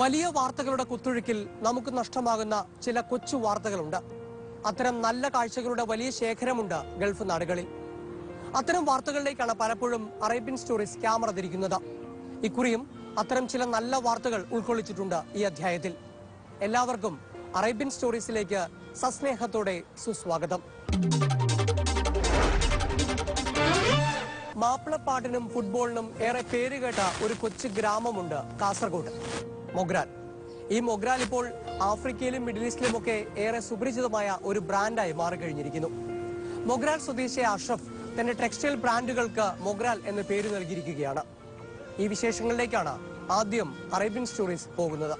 വലിയ വാർത്തകളുടെ കുത്തൊഴുക്കിൽ നമുക്ക് നഷ്ടമാകുന്ന ചില കൊച്ചു വാർത്തകളുണ്ട്. അത്തരം നല്ല കാഴ്ചകളുടെ വലിയ ശേഖരമുണ്ട് ഗൾഫ് നാടുകളിൽ. അത്തരം വാർത്തകളിലേക്കാണ് പലപ്പോഴും അറേബ്യൻ സ്റ്റോറീസ് ക്യാമറ തിരിക്കുന്നത്. ഇക്കുറിയും അത്തരം ചില നല്ല വാർത്തകൾ ഉൾക്കൊള്ളിച്ചിട്ടുണ്ട് ഈ അധ്യായത്തിൽ. എല്ലാവർക്കും അറേബ്യൻ സ്റ്റോറീസിലേക്ക് സസ്നേഹത്തോടെ സുസ്വാഗതം. മാപ്പിളപ്പാട്ടിനും ഫുട്ബോളിനും ഏറെ പേരുകേട്ട ഒരു കൊച്ചു ഗ്രാമമുണ്ട് കാസർഗോഡ്, മൊഗ്രാൽ. ഈ മൊഗ്രാൽ ഇപ്പോൾ ആഫ്രിക്കയിലും മിഡിൽ ഈസ്റ്റിലുമൊക്കെ ഏറെ സുപരിചിതമായ ഒരു ബ്രാൻഡായി മാറിക്കഴിഞ്ഞിരിക്കുന്നു. മൊഗ്രാൽ സ്വദേശിയായ അഷ്റഫ് തന്റെ ടെക്സ്റ്റൈൽ ബ്രാൻഡുകൾക്ക് മൊഗ്രാൽ എന്ന പേര് നൽകിയിരിക്കുകയാണ്. ഈ വിശേഷങ്ങളിലേക്കാണ് ആദ്യം അറേബ്യൻ സ്റ്റോറീസ് പോകുന്നത്.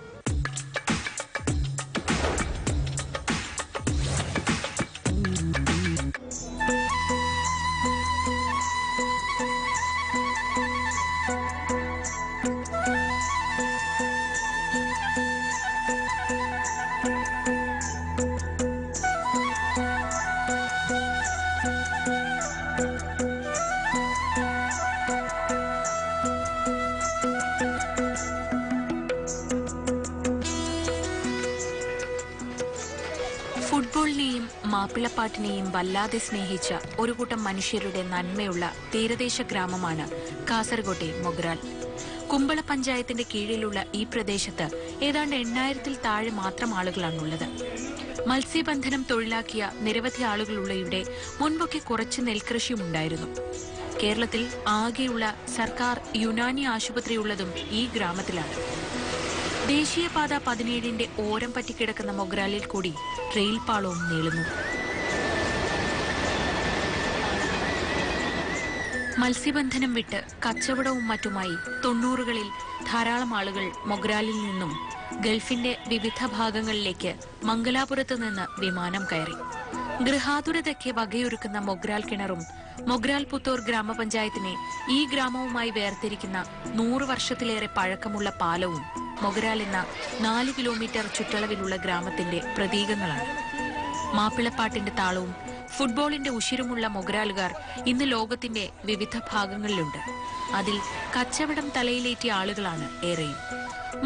ഫുട്ബോളിനെയും മാപ്പിളപ്പാട്ടിനെയും വല്ലാതെ സ്നേഹിച്ച ഒരു കൂട്ടം മനുഷ്യരുടെ നന്മയുള്ള തീരദേശ ഗ്രാമമാണ് കാസർഗോട്ടെ മൊഗ്രാൽ. കുമ്പള പഞ്ചായത്തിന്റെ കീഴിലുള്ള ഈ പ്രദേശത്ത് ഏതാണ്ട് 8000-ൽ താഴെ മാത്രം ആളുകളാണുള്ളത്. മത്സ്യബന്ധനം തൊഴിലാക്കിയ നിരവധി ആളുകളുള്ള ഇവിടെ മുൻപൊക്കെ കുറച്ച് നെൽകൃഷിയുമുണ്ടായിരുന്നു. കേരളത്തിൽ ആകെയുള്ള സർക്കാർ യുനാനി ആശുപത്രിയുള്ളതും ഈ ഗ്രാമത്തിലാണ്. ദേശീയപാത 17ന്റെ ഓരം പറ്റിക്കിടക്കുന്ന മൊഗ്രാലിൽ കൂടി റെയിൽ പാളവും നീളുന്നു. മത്സ്യബന്ധനം വിട്ട് കച്ചവടവും മറ്റുമായി 90കളിൽ ധാരാളം ആളുകൾ മൊഗ്രാലിൽ നിന്നും ഗൾഫിന്റെ വിവിധ ഭാഗങ്ങളിലേക്ക് മംഗലാപുരത്ത് നിന്ന് വിമാനം കയറി. ഗൃഹാതുരതയ്ക്ക് വകയൊരുക്കുന്ന മൊഗ്രാൽ കിണറും മൊഗ്രാൽ പുത്തൂർ ഗ്രാമപഞ്ചായത്തിനെ ഈ ഗ്രാമവുമായി വേർതിരിക്കുന്ന 100 വർഷത്തിലേറെ പഴക്കമുള്ള പാലവും മൊഗ്രാൽ എന്ന 4 കിലോമീറ്റർ ചുറ്റളവിലുള്ള ഗ്രാമത്തിന്റെ പ്രതീകങ്ങളാണ്. മാപ്പിളപ്പാട്ടിന്റെ താളവും ഫുട്ബോളിന്റെ ഉശിരുമുള്ള മൊഗ്രാലുകാർ ഇന്ന് ലോകത്തിന്റെ വിവിധ ഭാഗങ്ങളിലുണ്ട്. അതിൽ കച്ചവടം തലയിലേറ്റിയ ആളുകളാണ് ഏറെയും.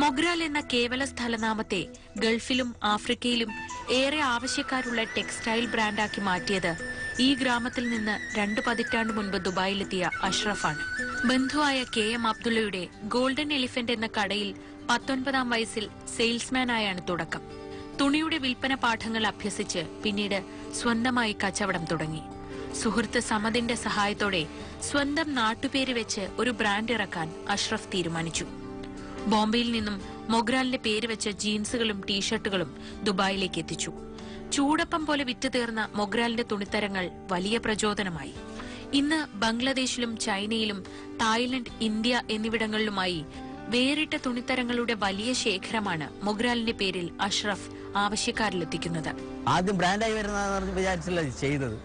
മൊഗ്രാൽ എന്ന കേവല സ്ഥലനാമത്തെ ഗൾഫിലും ആഫ്രിക്കയിലും ഏറെ ആവശ്യക്കാരുള്ള ടെക്സ്റ്റൈൽ ബ്രാൻഡാക്കി മാറ്റിയത് ഈ ഗ്രാമത്തിൽ നിന്ന് 2 പതിറ്റാണ്ട് മുൻപ് ദുബായിലെത്തിയ അഷ്റഫാണ്. ബന്ധുവായ KM അബ്ദുള്ളയുടെ ഗോൾഡൻ എലിഫന്റ് എന്ന കടയിൽ 19ാം വയസ്സിൽ സെയിൽസ്മാനായാണ് തുടക്കം. തുണിയുടെ വിൽപ്പന പാഠങ്ങൾ അഭ്യസിച്ച് പിന്നീട് സ്വന്തമായി കച്ചവടം തുടങ്ങി. സുഹൃത്ത് സമദിന്റെ സഹായത്തോടെ സ്വന്തം നാട്ടുപേര് വെച്ച് ഒരു ബ്രാൻഡ് ഇറക്കാൻ അഷ്റഫ് തീരുമാനിച്ചു. ബോംബെയിൽ നിന്നും മൊഗ്രാലിന്റെ പേര് വെച്ച ജീൻസുകളും ടീഷർട്ടുകളും ദുബായിലേക്ക് എത്തിച്ചു. ചൂടപ്പം പോലെ വിറ്റുതീർന്ന മൊഗ്രാലിന്റെ തുണിത്തരങ്ങൾ വലിയ പ്രചോദനമായി. ഇന്ന് ബംഗ്ലാദേശിലും ചൈനയിലും തായ്ലൻഡ്, ഇന്ത്യ എന്നിവിടങ്ങളിലുമായി വേറിട്ട തുണിത്തരങ്ങളുടെ വലിയ ശേഖരമാണ് മൊഗ്രാലിന്റെ പേരിൽ അഷ്റഫ് ആവശ്യക്കാരിലെത്തിക്കുന്നത്. ആദ്യം ബ്രാൻഡായി വരുന്ന വിചാരിച്ചില്ല ചെയ്തത്.